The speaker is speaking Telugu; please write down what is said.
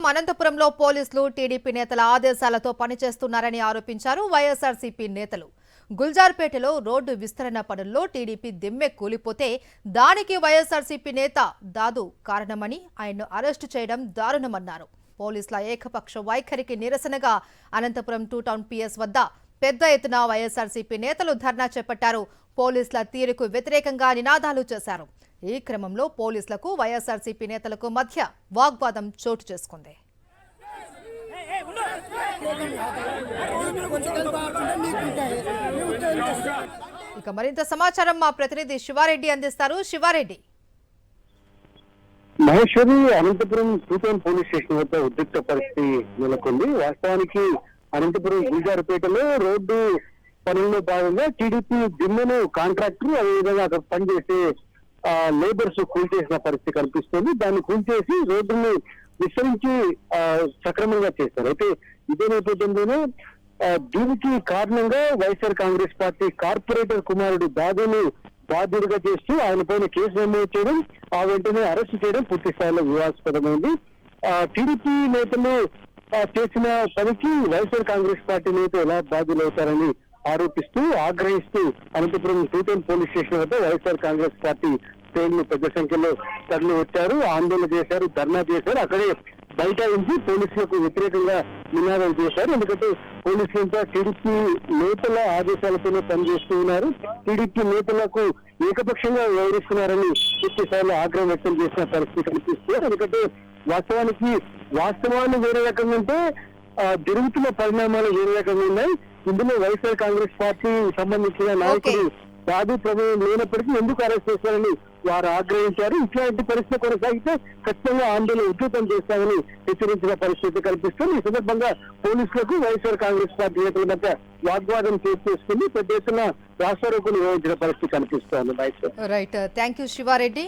అనంతపురంలో పోలీసులు టీడీపీ నేతల ఆదేశాలతో పనిచేస్తున్నారని ఆరోపించారు వైఎస్ఆర్సీపీ నేతలు. గుల్జార్పేటలో రోడ్డు విస్తరణ పనుల్లో టీడీపీ దిమ్మె కూలిపోతే దానికి వైఎస్ఆర్సీపీ నేత దాదు కారణమని ఆయన్ను అరెస్టు చేయడం దారుణమన్నారు. పోలీసుల ఏకపక్ష వైఖరికి నిరసనగా అనంతపురం 2 టౌన్ పిఎస్ వద్ద పెద్ద ఎత్తున వైఎస్ఆర్సీపీ నేతలు ధర్నా చేపట్టారు. పోలీసుల తీరుకు వ్యతిరేకంగా నినాదాలు చేశారు. ఈ క్రమంలో పోలీసులకు వైఎస్ఆర్సీపీ నేతలకు మధ్య వాగ్వాదం చోటు చేసుకుంది. ఇక మరింత సమాచారం మా ప్రతినిధి శివారెడ్డి అందిస్తారు. Siva Reddy. Maheshwari, Anantapur 2 town police station వద్ద ఉద్రిక్త పరిస్థితి నెలకొంది. వాస్తవానికి అనంతపురం గుల్జార్పేటలో రోడ్డు పనుల్లో భాగంగా టీడీపీ దిమ్మెను కాంట్రాక్టర్ అదేవిధంగా అక్కడ పనిచేసే లేబర్స్ కూల్చేసిన పరిస్థితి కనిపిస్తుంది. దాన్ని కూల్చేసి రోడ్డుని విస్తరించి సక్రమంగా చేస్తారు. అయితే ఇదే నేపథ్యంలోనే దీనికి కారణంగా వైఎస్ఆర్ కాంగ్రెస్ పార్టీ కార్పొరేటర్ కుమారుడు దాదుని బాధ్యుడిగా చేస్తూ ఆయన పైన కేసు నమోదు చేయడం, ఆ వెంటనే అరెస్టు చేయడం పూర్తి స్థాయిలో వివాదాస్పదమైంది. టీడీపీ నేతలు చేసిన పనికి వైఎస్ఆర్ కాంగ్రెస్ పార్టీ నేతలు ఎలా బాధ్యులవుతారని ఆరోపిస్తూ ఆగ్రహిస్తూ అనంతపురం 2 టౌన్ పోలీస్ స్టేషన్ వద్ద వైఎస్ఆర్ కాంగ్రెస్ పార్టీ శ్రేణులు పెద్ద సంఖ్యలో తరలి వచ్చారు, ఆందోళన చేశారు, ధర్నా చేశారు. అక్కడే బయట నుంచి పోలీసులకు వ్యతిరేకంగా నినాదాలు చేశారు. ఎందుకంటే పోలీసులంతా టీడీపీ నేతల ఆదేశాలతోనే పనిచేస్తూ ఉన్నారు, టీడీపీ నేతలకు ఏకపక్షంగా వ్యవహరిస్తున్నారని పూర్తి స్థాయిలో ఆగ్రహం వ్యక్తం చేసిన పరిస్థితి కనిపిస్తుంది. ఎందుకంటే వాస్తవాలు వేరే రకంగా ఉంటే జరుగుతున్న పరిణామాలు వేరే రకంగా ఉన్నాయి. ఇందులో వైఎస్ఆర్ కాంగ్రెస్ పార్టీ సంబంధించిన నాయకుడు దాదు ప్రమేయం లేనప్పటికీ ఎందుకు అరెస్ట్ చేశారని వారు ఆగ్రహించారు. ఇట్లాంటి పరిస్థితి కొనసాగితే ఖచ్చితంగా ఆందోళన ఉధృతం చేస్తామని హెచ్చరించిన పరిస్థితి కల్పిస్తుంది. ఈ సందర్భంగా పోలీసులకు వైఎస్ఆర్ కాంగ్రెస్ పార్టీ నేతల మధ్య వాగ్వాదం చేసుకుని పెద్ద ఎత్తున రాస్తారోకోలు నిర్వహించిన పరిస్థితి కనిపిస్తోంది. Right, thank you Sivareddy.